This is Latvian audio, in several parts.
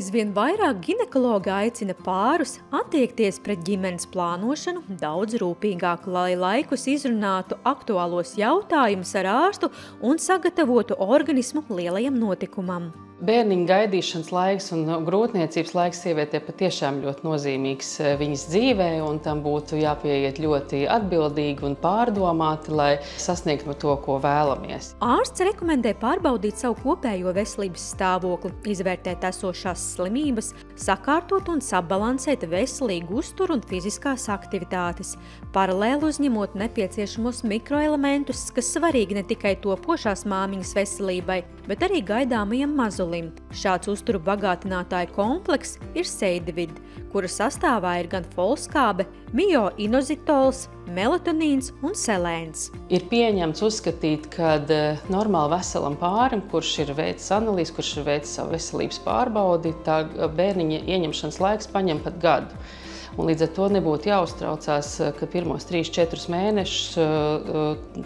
Aizvien vairāk ginekologi aicina pārus attiekties pret ģimenes plānošanu daudz rūpīgāk, lai laikus izrunātu aktuālos jautājumus ar ārstu un sagatavotu organismu lielajam notikumam. Bērniņa gaidīšanas laiks un grūtniecības laiks sievietē patiešām ļoti nozīmīgs viņas dzīvē, un tam būtu jāpieiet ļoti atbildīgi un pārdomāti, lai sasniegtu to, ko vēlamies. Ārsts rekomendē pārbaudīt savu kopējo veselības stāvokli, izvērtēt esošās slimības, sakārtot un sabalansēt veselīgu uzturu un fiziskās aktivitātes, paralēli uzņemot nepieciešamos mikroelementus, kas svarīgi ne tikai topošās māmiņas veselībai, bet arī gaidāmajam mazulim. Šāds uzturu bagātinātāju komplekss ir seidivide, kura sastāvā ir gan folskābe, mioinozitols, melatonīns un selēns. Ir pieņemts uzskatīt, ka normāli veselam pārim, kurš ir veicis analīzi, kurš ir veicis savu veselības pārbaudi, tā bērniņa ieņemšanas laiks paņem pat gadu. Un līdz ar to nebūtu jāuztraucās, ka pirmos 3–4 mēnešus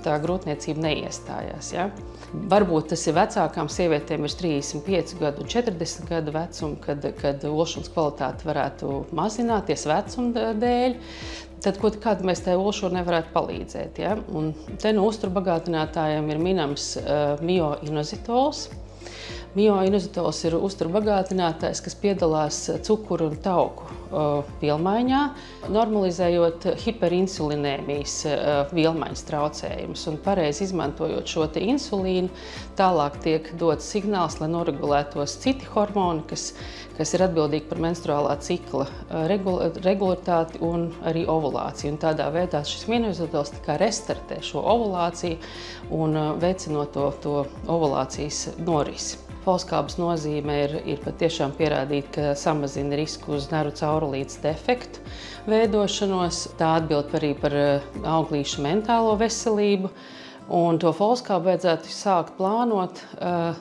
tā grūtniecība neiestājās. Ja? Varbūt tas ir vecākām sievietēm ir 35 gadu un 40 gadu vecuma, kad olšanas kvalitāte varētu mazināties vecuma dēļ. Tad, kāda mēs tai olšonai varētu palīdzēt. Ja? Un te no uzturu bagātinātājiem ir minams mioinozitols. Mioinozitols ir uzturu bagātinātājs, kas piedalās cukuru un tauku vielmaiņā, normalizējot hiperinsulinēmijas vielmaiņas traucējumus. Un pareizi izmantojot šo te insulīnu, tālāk tiek dots signāls, lai noregulētos citi hormoni, kas ir atbildīgi par menstruālā cikla regularitāti un arī ovulāciju. Un tādā veidā šis mioinozitols restartē šo ovulāciju un veicinot to ovulācijas norisi. Folskābes nozīme ir patiešām pierādīta, ka samazina risku uz nervu caurulītes defektu veidošanos. Tā atbild arī par auglīšu mentālo veselību. Un to folskābu vajadzētu sākt plānot,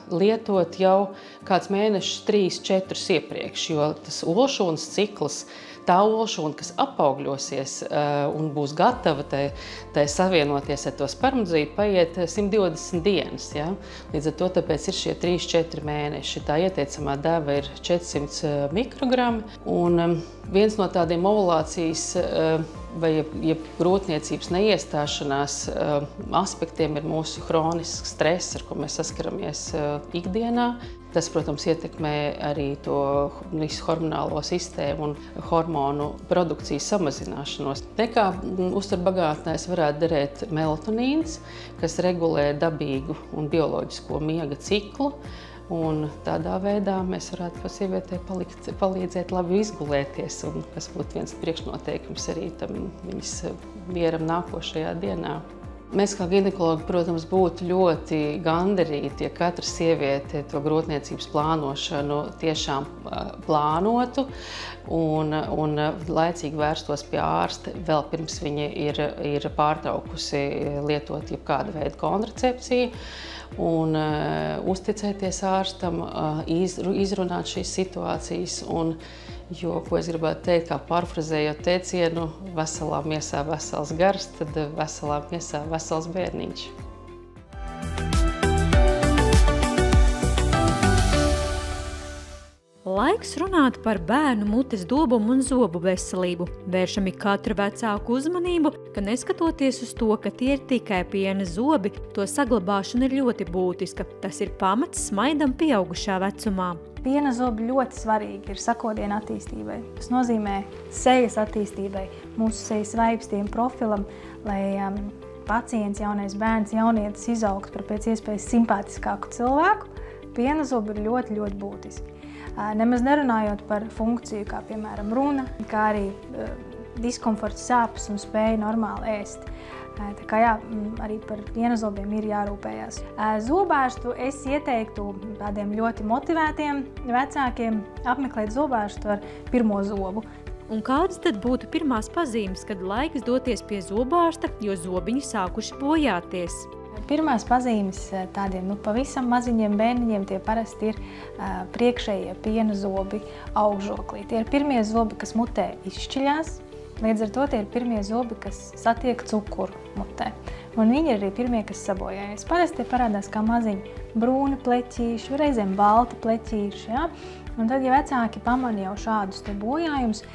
lietot jau kāds mēnešus 3–4 iepriekš, jo tas olšanas cikls, tā olšana, kas apaugļosies un būs gatava tai savienoties ar to spermidzīti, paiet 120 dienas. Ja? Līdz ar to tāpēc ir šie 3–4 mēneši. Tā ieteicamā deva ir 400 mikrogrami. Un viens no tādiem ovulācijas vai grūtniecības neiestāšanās aspektiem ir mūsu hronisks stress, ar ko mēs saskaramies ikdienā. Tas, protams, ietekmē arī to visu hormonālo sistēmu un hormonu produkcijas samazināšanos. Nekā uzturbagātnēs varētu derēt melatonīns, kas regulē dabīgu un bioloģisko miega ciklu. Un tādā veidā mēs varētu sievietei palīdzēt labi izgulēties, un kas būtu viens priekšnoteikums arī tam viņas mieram nākošajā dienā. Mēs kā ginekologi, protams, būtu ļoti gandarīti, ja katra sieviete to grūtniecības plānošanu tiešām plānotu un laicīgi vērstos pie ārsta vēl pirms viņa ir pārtraukusi lietot jebkādu veidu kontracepciju. Un uzticēties ārstam, izrunāt šīs situācijas. Jo, ko es gribētu teikt, kā parafrazējot teicienu, veselā miesā vesels gars, tad veselā miesā vesels bērniņš. Laiks runāt par bērnu mutes dobumu un zobu veselību. Vēršam katru vecāku uzmanību, ka neskatoties uz to, ka tie ir tikai piena zobi, to saglabāšana ir ļoti būtiska. Tas ir pamats smaidam pieaugušā vecumā. Piena zobi ļoti svarīgi ir sakodienu attīstībai. Tas nozīmē sejas attīstībai, mūsu sejas vaipstiem profilam, lai pacients, jaunais bērns, jaunietis izaugtu par pēc iespējas simpātiskāku cilvēku. Piena zobi ir ļoti, ļoti būtiski. Nemaz nerunājot par funkciju, kā piemēram runa, kā arī diskomforts, sāpes un spēja normāli ēst. Tā kā jā, arī par pienazobiem ir jārūpējās. Zobārstu es ieteiktu tādiem ļoti motivētiem vecākiem apmeklēt zobārstu ar pirmo zobu. Un kādas tad būtu pirmās pazīmes, kad laiks doties pie zobārsta, jo zobiņi sākuši bojāties? Pirmās pazīmes tādiem pavisam maziņiem bērniņiem tie parasti ir priekšējie piena zobi augšžoklī. Tie ir pirmie zobi, kas mutē izšķiļās. Līdz ar to tie ir pirmie zobi, kas satiek cukuru mutē. un viņi ir arī pirmie, kas sabojājas. Parasti tie parādās kā maziņi brūni pleķīši, reizēm balti pleķīši, ja? Un tad, ja vecāki pamana jau šādus te bojājumus,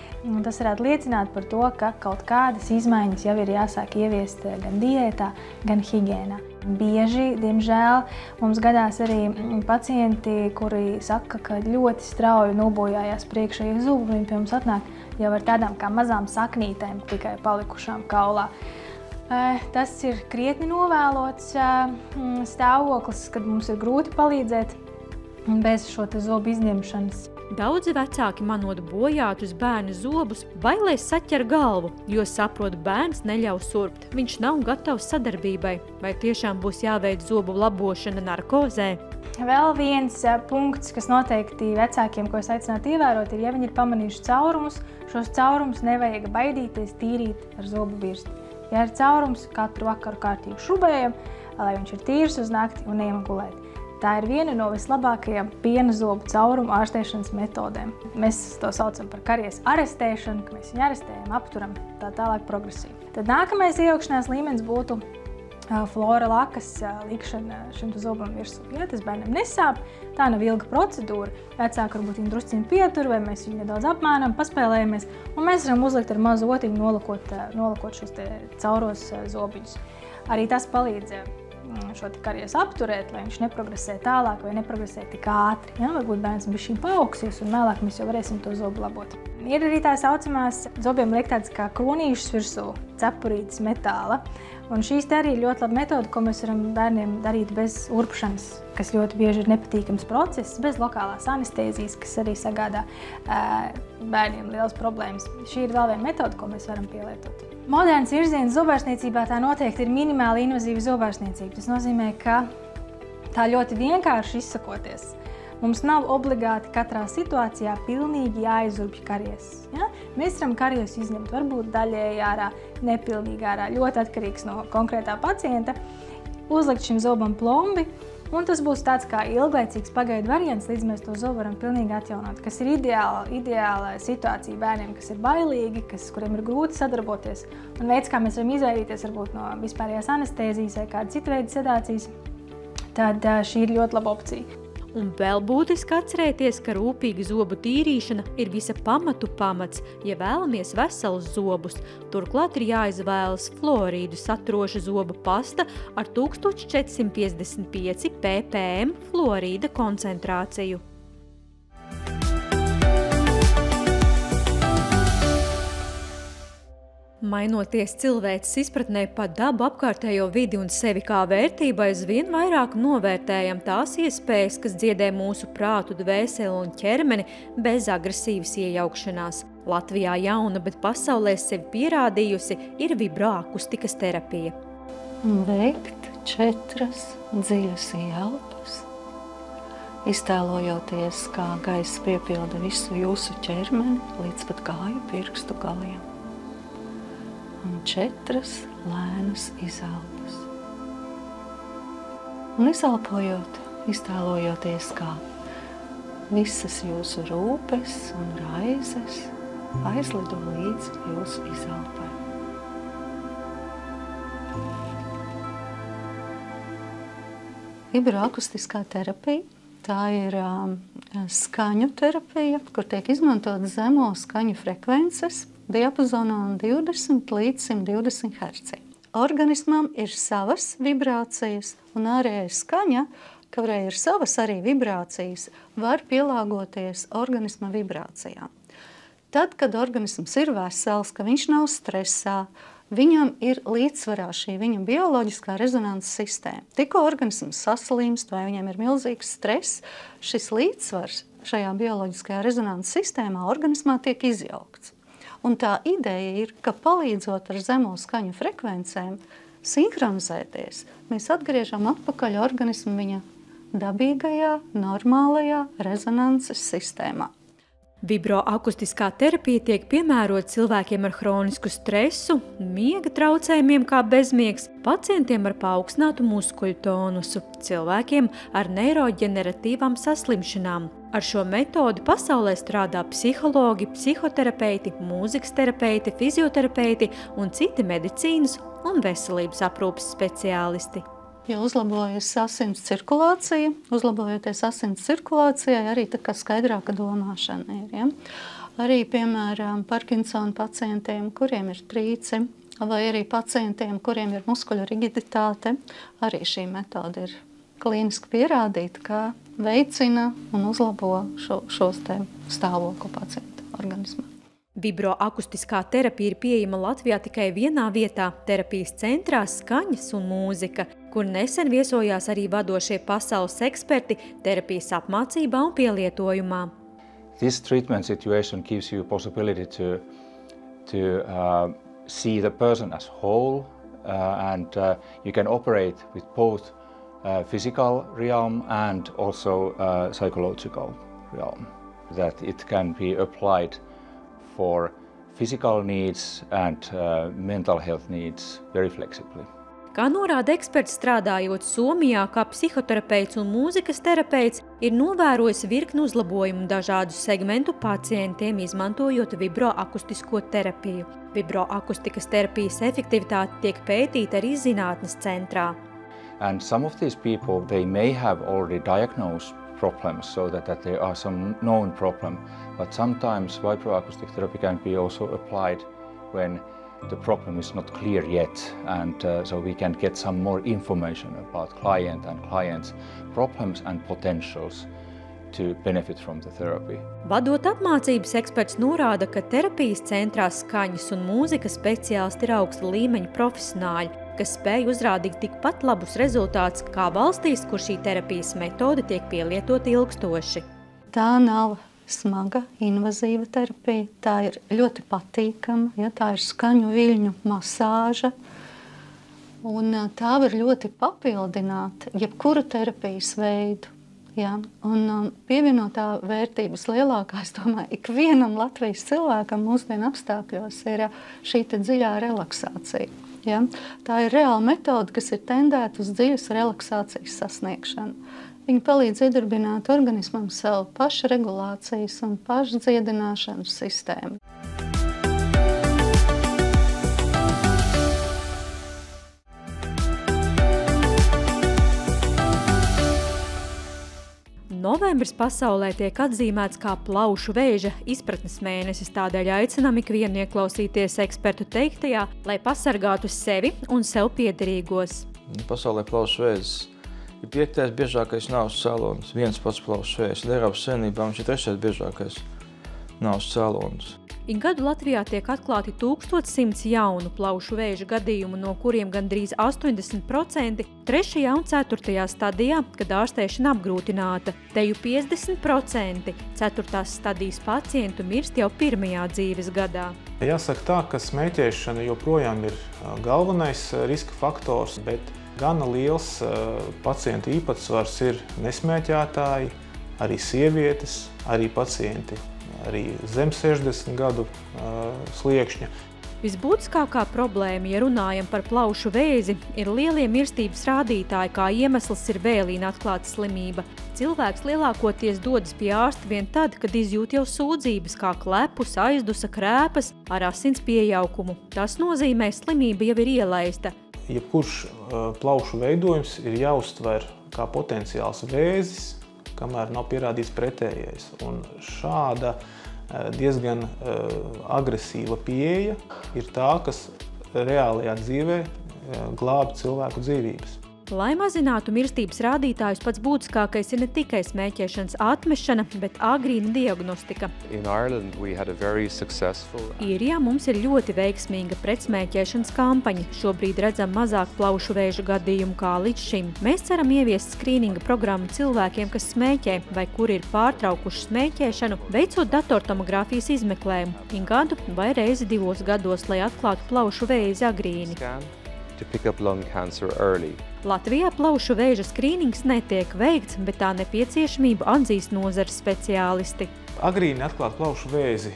tas varētu liecināt par to, ka kaut kādas izmaiņas jau ir jāsāk ieviest gan diētā, gan higiēnā. Bieži, diemžēl, mums gadās arī pacienti, kuri saka, ka ļoti strauji nobojājās priekšējie zubi, viņi pie mums atnāk jau ar tādām kā mazām saknītēm tikai palikušām kaulā. Tas ir krietni novēlots stāvoklis, kad mums ir grūti palīdzēt bez šo te zobu izņemšanas. Daudzi vecāki manot bojātus bērnu zobus, bailēs saķer galvu, jo saprot, bērns neļaus surpt. Viņš nav gatavs sadarbībai. Vai tiešām būs jāveic zobu labošana narkozē? Vēl viens punkts, kas noteikti vecākiem, ko es aicinātu ievērot, ir, ja viņi ir pamanījuši caurumus, šos caurumus nevajag baidīties tīrīt ar zobu birsti. Ja ir caurums, katru vakaru kārtīgi šrubējam, lai viņš ir tīrs uz nakti un ejam gulēt. Tā ir viena no vislabākajām piena zobu caurumu ārstēšanas metodēm. Mēs to saucam par karies arestēšanu, ka mēs viņu arestējam, apturam, tā tālāk progresīvi. Tad nākamais iejaukšanās līmenis būtu flora lakas likšana šim zobam virsū. Ja tas bērnam nesāp, tā nav ilga procedūra. Vecāki varbūt viņu drusciņu pietur, vai mēs viņu nedaudz apmēnam, paspēlējamies, un mēs varam uzlikt ar mazu otiņu nolakot šos te cauros zobiņus. Arī tas palīdz šo karies apturēt, lai viņš neprogresē tālāk vai neprogresē tik ātri. Ja? Varbūt bērns bišķiņ paaugsies un vēlāk mēs jau varēsim to zobu labot. Ir arī tā saucamās zobiem liek tādas kā kronīšas virsū, cepurītes metāla. Un šīs te arī ir ļoti laba metode, ko mēs varam bērniem darīt bez urpšanas, kas ļoti bieži ir nepatīkams process, bez lokālās anestēzijas, kas arī sagādā bērniem liels problēmas. Šī ir vēl viena metode, ko mēs varam pielietot. Moderns virziens zobārstniecībā tā noteikti ir minimāli invazīva zobārstniecība. Tas nozīmē, ka tā ļoti vienkārši izsakoties. Mums nav obligāti katrā situācijā pilnīgi jāizurbj karies. Ja? Mēs varam karies izņemt, varbūt daļēji ārā, nepilnīgi ārā, ļoti atkarīgs no konkrētā pacienta, uzlikt šim zobam plombi, un tas būs tāds kā ilglaicīgs pagaidu variants, līdz mēs to zobu varam pilnīgi atjaunot, kas ir ideāla situācija bērniem, kas ir bailīgi, kuriem ir grūti sadarboties. Un veids, kā mēs varam izvairīties varbūt no vispārējās anestēzijas vai kāda cita veida sedācijas, tad šī ir ļoti laba opcija. Un vēl būtiski atcerēties, ka rūpīga zobu tīrīšana ir visa pamatu pamats, ja vēlamies veselus zobus. Turklāt ir jāizvēlas fluorīdu saturoša zobu pasta ar 1455 ppm fluorīda koncentrāciju. Mainoties cilvēces izpratnē par dabu, apkārtējo vidi un sevi kā vērtību, aizvien vairāk novērtējam tās iespējas, kas dziedē mūsu prātu, dvēseli un ķermeni bez agresīvas iejaukšanās. Latvijā jauna, bet pasaulē sevi pierādījusi ir vibroakustikas terapija. Veikt 4 dziļas elpas, iztēlojoties, kā gaiss piepilda visu jūsu ķermeni līdz pat kāju pirkstu galiem. Un 4 lēnas izelpas. Un izelpojot, iztēlojoties, kā visas jūsu rūpes un raizes aizlido līdz jūsu izelpai. Vibroakustiskā terapija, tā ir skaņu terapija, kur tiek izmantot zemo skaņu frekvences, diapazonā no 20 līdz 120 Hz. Organismam ir savas vibrācijas, un ārējā skaņa, kurai ir savas arī vibrācijas, var pielāgoties organisma vibrācijām. Tad, kad organisms ir vesels, ka viņš nav stresā, viņam ir līdzsvarā šī viņa bioloģiskā rezonanses sistēma. Tikko organisms saslimst vai viņam ir milzīgs stress, šis līdzsvars šajā bioloģiskajā rezonanses sistēmā organismā tiek izjaukts. Un tā ideja ir, ka palīdzot ar zemo skaņu frekvencēm sinhronizēties, mēs atgriežam atpakaļ organismu viņa dabīgajā, normālajā rezonanses sistēmā. Vibroakustiskā terapija tiek piemērota cilvēkiem ar hronisku stresu, miega traucējumiem kā bezmiegs, pacientiem ar paaugstinātu muskuļu tonusu, cilvēkiem ar neiroģeneratīvām saslimšanām. Ar šo metodi pasaulē strādā psihologi, psihoterapeiti, mūzikas terapeiti, fizioterapeiti un citi medicīnas un veselības aprūpes speciālisti. Ja uzlabojas asins cirkulācija, uzlabojoties asins cirkulācijai, arī tā kā skaidrāka domāšana ir. Ja? Arī, piemēram, Parkinsona pacientiem, kuriem ir trīci, vai arī pacientiem, kuriem ir muskuļu rigiditāte, arī šī metode ir klīniski pierādīta, ka veicina un uzlabo šos te stāvokli pacienta organismā. Vibroakustiskā terapija ir pieejama Latvijā tikai vienā vietā – terapijas centrā Skaņas un mūzika, kur nesen viesojās arī vadošie pasaules eksperti terapijas apmācībā un pielietojumā. This treatment situation gives you possibility to see the person as whole and you can operate with both physical realm and also psychological realm. That it can be applied for physical needs and mental health needs very flexibly. Kā norāda eksperts strādājot Somijā kā psihoterapeits un mūzikas terapeits, ir novērojis virkni uzlabojumu dažādu segmentu pacientiem, izmantojot vibroakustisko terapiju. Vibroakustikas terapijas efektivitāte tiek pētīta arī zinātnes centrā. And some of these people, they may have already diagnosed problems, so that there are some known problem. But sometimes vibroacoustic therapy can be also applied when the problem is not clear yet, and so we can get some more information about client and client's problems and potentials to benefit from the therapy. Vadot apmācības, eksperts norāda, ka terapijas centrā Skaņas un mūzikas speciālisti ir augsta līmeņa profesionāļi, kas spēj uzrādīt tikpat labus rezultātus kā valstīs, kur šī terapijas metode tiek pielietota ilgstoši. Tā nav smaga, invazīva terapija, tā ir ļoti patīkama, ja, tā ir skaņu viļņu masāža, un tā var ļoti papildināt jebkuru terapijas veidu. Ja, un pievienotā vērtības lielākā, es domāju, ikvienam Latvijas cilvēkam mūsdienu apstākļos ir šī te dziļā relaksācija. Ja? Tā ir reāla metode, kas ir tendēta uz dziļas relaksācijas sasniegšanu. Viņa palīdz iedarbināt organismam savu pašregulācijas un pašdziedināšanas sistēmu. Novembris pasaulē tiek atzīmēts kā plaušu vēža izpratnes mēnesis, tādēļ aicinām ikvienu ieklausīties ekspertu teiktajā, lai pasargātu sevi un sev piederīgos. Pasaulē plaušu vēzis ir 5. biežākais nāves cēlonis, viens pats plaušu vēzis. Eiropas Savienībā viņš ir 3. biežākais nāves cēlonis. Ik gadu Latvijā tiek atklāti 1100 jaunu plaušu vēža gadījumu, no kuriem gandrīz 80% 3. un 4. stadijā, kad ārstēšana apgrūtināta. Teju 50% 4. stadijas pacientu mirst jau 1. dzīves gadā. Jāsaka tā, ka smēķēšana joprojām ir galvenais riska faktors, bet gana liels pacientu īpatsvars ir nesmēķētāji, arī sievietes, arī pacienti. Arī zem 60 gadu sliekšņa. Visbūtiskākā problēma, ja runājam par plaušu vēzi, ir lielie mirstības rādītāji, kā iemesls ir vēlīna atklāta slimība. Cilvēks lielākoties dodas pie ārsta vien tad, kad izjūt jau sūdzības, kā klepus, aizdusa, krēpas ar asins pieaugumu. Tas nozīmē, slimība jau ir ielaista. Jebkurš plaušu veidojums ir jāuztver kā potenciāls vēzis, kamēr nav pierādīts pretējais. Un šāda diezgan agresīva pieeja ir tā, kas reālajā dzīvē glāb cilvēku dzīvības. Lai mazinātu mirstības rādītājus, pats būtiskākais ir ne tikai smēķēšanas atmešana, bet agrīna diagnostika. Īrijā mums ir ļoti veiksmīga pretsmēķēšanas kampaņa. Šobrīd redzam mazāk plaušu vēža gadījumu kā līdz šim. Mēs ceram ieviest skrīninga programmu cilvēkiem, kas smēķē vai kuri ir pārtraukuši smēķēšanu, veicot datortomogrāfijas izmeklējumu gadu vai reizi 2 gados, lai atklātu plaušu vēzi agrīni. to pick up lung cancer early. Latvijā plaušu vēža skrīnings netiek veikts, bet tā nepieciešamību atzīst nozares speciālisti. Agrīni atklāt plaušu vēzi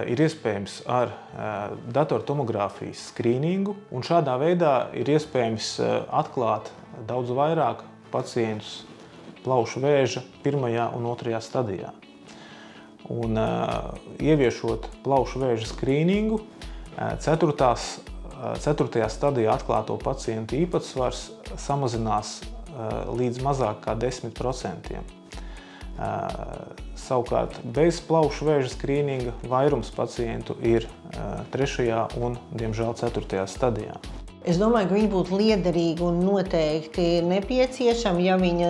ir iespējams ar datortomogrāfijas skrīningu, un šādā veidā ir iespējams atklāt daudz vairāk pacientus plaušu vēža 1. un 2. stadijā. Un ieviešot plaušu vēža skrīningu, 4. stadijā atklāto pacientu īpatsvars samazinās līdz mazāk kā 10%. Savukārt bez plaušu vēža skrīninga vairums pacientu ir 3. un, diemžēl, 4. stadijā. Es domāju, ka viņi būtu liederīgi un noteikti nepieciešami, ja viņa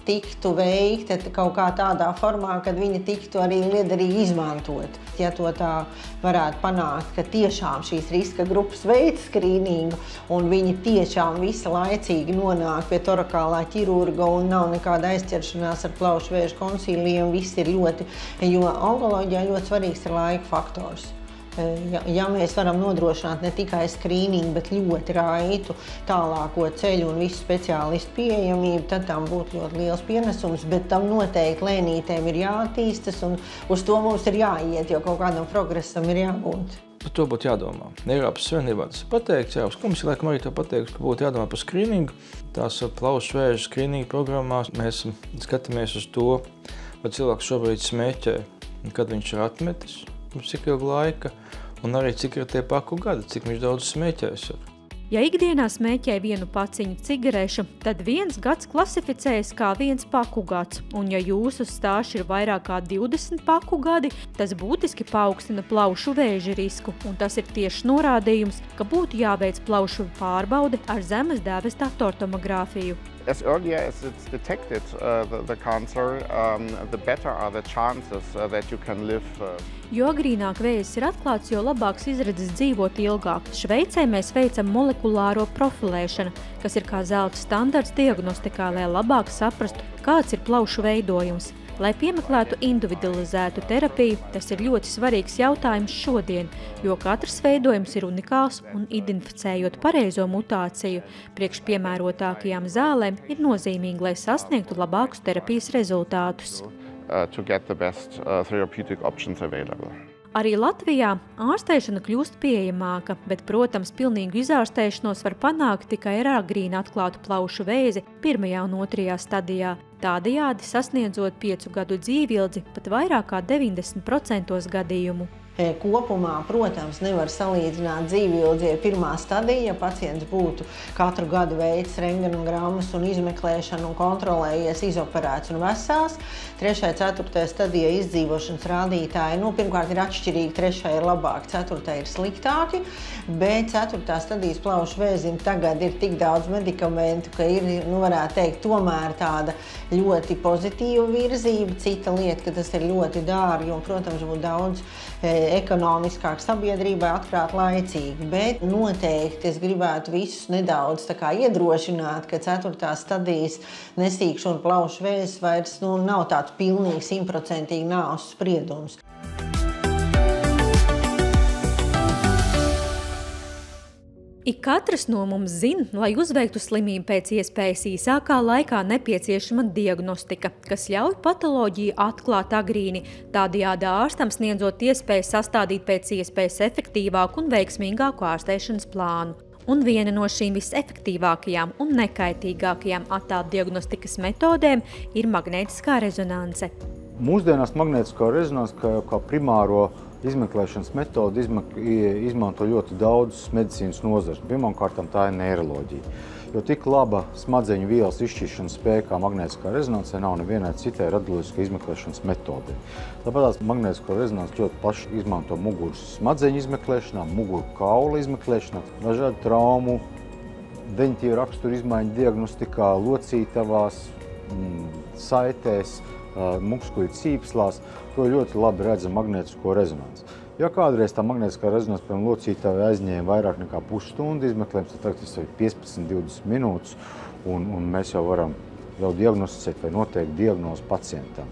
tiktu veikta kaut kā tādā formā, kad viņa tiktu arī liederīgi izmantot. Ja to tā varētu panākt, ka tiešām šīs riska grupas veids skrīningu un viņi tiešām visi laicīgi nonāk pie torakālā ķirurga un nav nekāda aizķeršanās ar plaušu vēža konsīliem, viss ir ļoti, jo onkoloģijā ļoti svarīgs ir laika faktors. Ja mēs varam nodrošināt ne tikai skrīningu, bet ļoti raitu tālāko ceļu un visu speciālistu pieejamību, tad tam būtu ļoti liels pienesums, bet tam noteikti lēnītēm ir jāattīstas un uz to mums ir jāiet, jo kaut kādam progresam ir jābūt. Par to būtu jādomā. Eiropas Savienībā tas ir pateikts, Eiropas komisija laikam arī to pateikts, ka būtu jādomā par skrīningu. Tās plaušu vēža skrīninga programmās mēs skatāmies uz to, vai cilvēks šobrīd smēķē, kad viņš ir atmetis, cik ilgu laika, un arī cik ir tie paku gadi, cik viņš daudz smēķēs. Ja ikdienā smēķē 1 paciņu cigarešu, tad 1 gads klasificējas kā 1 paku gads, un ja jūsu stāsts ir vairāk kā 20 paku gadi, tas būtiski paaugstina plaušu vēža risku, un tas ir tieši norādījums, ka būtu jāveic plaušu pārbaude ar zemes dēves datortomogrāfiju. As earlier as it's detected the cancer, the better are the chances that you can live. Jo agrīnāk vēzis ir atklāts, jo labāks izredzes dzīvot ilgāk. Šveicē mēs veicam molekulāro profilēšanu, kas ir kā zelta standarts diagnostikā, lai labāk saprastu, kāds ir plaušu veidojums. Lai piemeklētu individualizētu terapiju, tas ir ļoti svarīgs jautājums šodien, jo katrs veidojums ir unikāls un identificējot pareizo mutāciju, priekš piemērotākajām zālēm ir nozīmīgi, lai sasniegtu labākus terapijas rezultātus. To get the best therapeutic options available. Arī Latvijā ārstēšana kļūst pieejamāka, bet, protams, pilnīgu izārstēšanos var panākt tikai ar agrīni atklātu plaušu vēzi 1. un 2. stadijā. Tādējādi sasniedzot 5 gadu dzīvildzi pat vairāk kā 90% gadījumu. Kopumā, protams, nevar salīdzināt dzīvildzi ar 1. stadiju, ja pacients būtu katru gadu veicis rentgenogrammas un izmeklēšanu un kontrolējies, izoperēts un vesels. 3. 4. stadijā izdzīvošanas rādītāji, pirmkārt ir atšķirīgi, 3. ir labāki, 4. ir sliktāki, bet 4. stadijas plaušu vēzim tagad ir tik daudz medikamentu, ka ir, varētu teikt, tomēr tāda ļoti pozitīva virzība. Cita lieta, ka tas ir ļoti dārgi un, protams, būtu daudz ekonomiskāk sabiedrībai atklāt laicīgi, bet noteikti es gribētu visus nedaudz iedrošināt, ka 4. stadijas nesīkšu un plaušu vēzis vairs nav tāds pilnīgi 100% nāves spriedums. Ik katrs no mums zina, lai uzveiktu slimību pēc iespējas īsākā laikā nepieciešama diagnostika, kas ļauj patoloģiju atklāt agrīni, tādējādi ārstam sniedzot iespēju sastādīt pēc iespējas efektīvāku un veiksmīgāku ārstēšanas plānu. Un viena no šīm visefektīvākajām un nekaitīgākajām attēldiagnostikas metodēm ir magnētiskā rezonanse. Mūsdienās magnētiskā rezonanse kā primāro izmeklēšanas metodi izmanto ļoti daudz medicīnas nozares. Pirmkārt, tā ir neiroloģija. Jo tik laba smadzeņu vielas izšķiršanas spēja kā magnētiskā rezonansē nav nevienai citai radioloģiskai izmeklēšanas metodei. Tāpēc magnētisko rezonansi ļoti plaši izmanto muguras smadzeņu izmeklēšanā, muguru kaula izmeklēšanā, dažādu traumu, deņķīvu raksturu izmaiņu diagnostikā, locītavās, saitēs, muskuļu cīpslās, to ļoti labi redza magnētisko rezonansi. Ja kādreiz tā magnētiskā rezonanse, piemēram, locītavai aizņēma vairāk nekā pusstundu izmeklējums, tad tagad tas ir 15–20 minūtes, un mēs jau varam diagnosticēt vai noteikt diagnozi pacientam.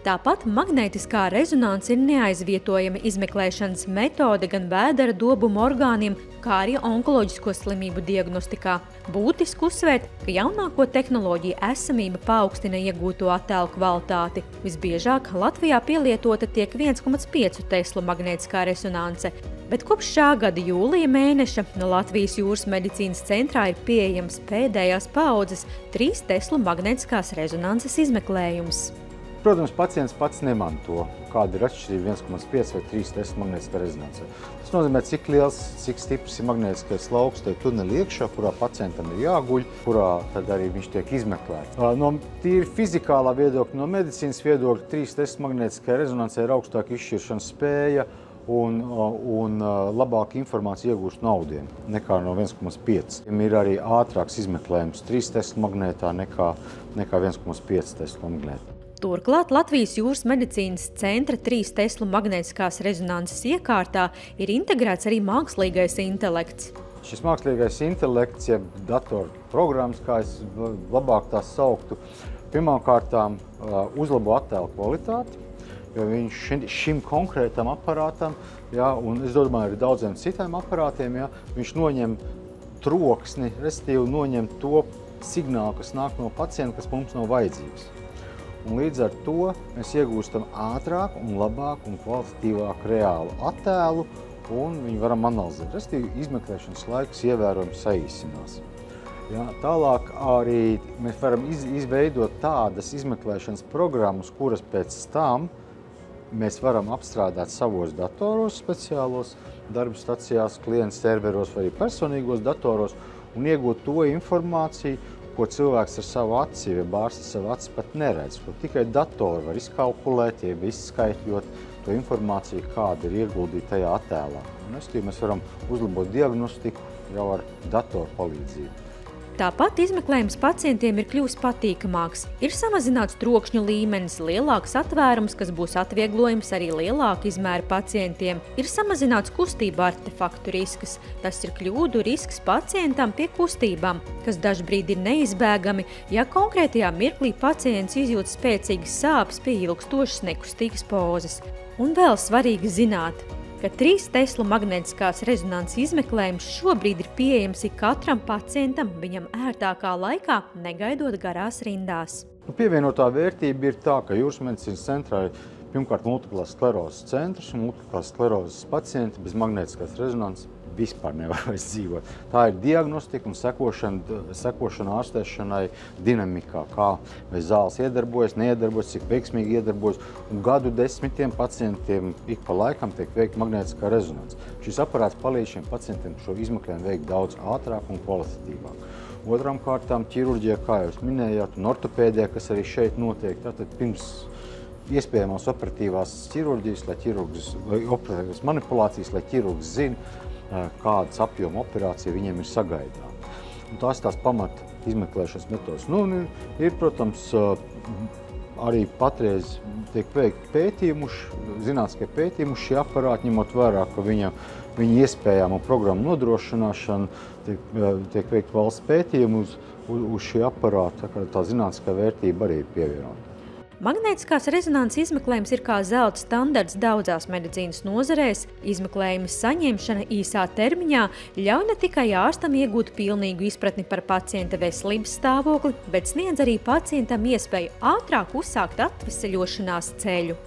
Tāpat magnētiskā rezonanse ir neaizvietojama izmeklēšanas metode gan vēdera dobuma orgāniem, kā arī onkoloģisko slimību diagnostikā. Būtiski uzsvērt, ka jaunāko tehnoloģiju esamība paaugstina iegūto attēlu kvalitāti. Visbiežāk Latvijā pielietota tiek 1,5 Tesla magnētiskā rezonanse, bet kopš šā gada jūlija mēneša no Latvijas jūras medicīnas centrā ir pieejams pēdējās paaudzes 3 Tesla magnētiskās rezonanses izmeklējums. Protams, pacients pats neman to, kāda ir atšķirība 1,5 vai 3 Tesla magnētiskā rezonanse. Tas nozīmē, cik liels, cik stiprs ir magnētiskais lauks tajā tuneli iekšā, kurā pacientam ir jāguļ, kurā tad arī viņš tiek izmeklēts. No tīri fizikālā viedokļa, no medicīnas viedokļa, 3 Tesla magnētiskā rezonanse ir augstāka izšķiršanas spēja un labāka informācija iegūst no audiena nekā no 1,5. Ir arī ātrāks izmeklējums 3 Tesla magnētā nekā 1,5 Tesla magnētā. Turklāt Latvijas jūras medicīnas centra 3 Tesla magnētiskās rezonanses iekārtā ir integrēts arī mākslīgais intelekts. Šis mākslīgais intelekts, jeb datorprogrammas, kā es labāk tās sauktu, pirmkārtām uzlabo attēlu kvalitāti, jo viņš šim konkrētam aparātam, un es domāju, arī daudziem citiem aparātiem, viņš noņem troksni, respektīvi noņem to signālu, kas nāk no pacienta, kas mums nav vajadzīgs. Un līdz ar to mēs iegūstam ātrāk un labāk un kvalitatīvāk reālu attēlu un viņu varam analizēt. Respektīvi, izmeklēšanas laiks ievērojami saīsinās. Tālāk arī mēs varam izveidot tādas izmeklēšanas programmas, kuras pēc tam mēs varam apstrādāt savos datoros speciālos, darba stacijās, klienta serveros vai arī personīgos datoros un iegūt to informāciju, ko cilvēks ar savu aci, ja bārsts ar savu aci pat neredz, ko tikai datori var izkalkulēt, ja izskaitļot to informāciju, kāda ir ieguldīta tajā attēlā. Un mēs varam uzlabot diagnostiku jau ar datoru palīdzību. Tāpat izmeklējums pacientiem ir kļuvis patīkamāks. Ir samazināts trokšņu līmenis, lielāks atvērums, kas būs atvieglojums arī lielāka izmēra pacientiem. Ir samazināts kustību artefaktu risks. Tas ir kļūdu risks pacientam pie kustībām, kas dažbrīd ir neizbēgami, ja konkrētajā mirklī pacients izjūt spēcīgas sāpes pie ilgstošas nekustīgas pozas. Un vēl svarīgi zināt, ka 3 Tesla magnētiskās rezonanses izmeklējums šobrīd ir pieejams katram pacientam viņam ērtākā laikā, negaidot garās rindās. Pievienotā vērtība ir tā, ka jūras medicīnas centrā ir pirmkārt multiplās sklerozes centrs un multiplās sklerozes pacienti bez magnētiskās rezonanses vispār nevar vairs dzīvot. Tā ir diagnostika un sekošana ārstēšanai dinamikā, kā vai zāles iedarbojas, neiedarbojas, cik veiksmīgi iedarbojas, un gadu desmitiem pacientiem ik pa laikam tiek veikta magnētiskā rezonanse. Šis aparāts palīdz šiem pacientiem šo izmeklējumu veikt daudz ātrāk un kvalitatīvāk. Otram kārtām ķirurģijā, kā jūs minējāt, un ortopēdijā, kas arī šeit notiek, tātad pirms iespējamās operatīvās ķirurģijas, vai operatīvās manipulācijas, lai ķirurgs zina, kādas apjoma operācija viņiem ir sagaidāma. Tās pamata izmeklēšanas metodas. Ir, protams, arī patreiz tiek veikti pētījuši, zinātniskie pētījuši šī aparāti, ņemot vērā, ka viņa iespējamo programmu nodrošināšana tiek veikti valsts pētījumi uz šī aparāta, tā zinātniskā vērtība arī ir pievienota. Magnētiskās rezonanses izmeklējums ir kā zelta standarts daudzās medicīnas nozarēs. Izmeklējuma saņemšana īsā termiņā ļauj ne tikai ārstam iegūt pilnīgu izpratni par pacienta veselības stāvokli, bet sniedz arī pacientam iespēju ātrāk uzsākt atveseļošanās ceļu.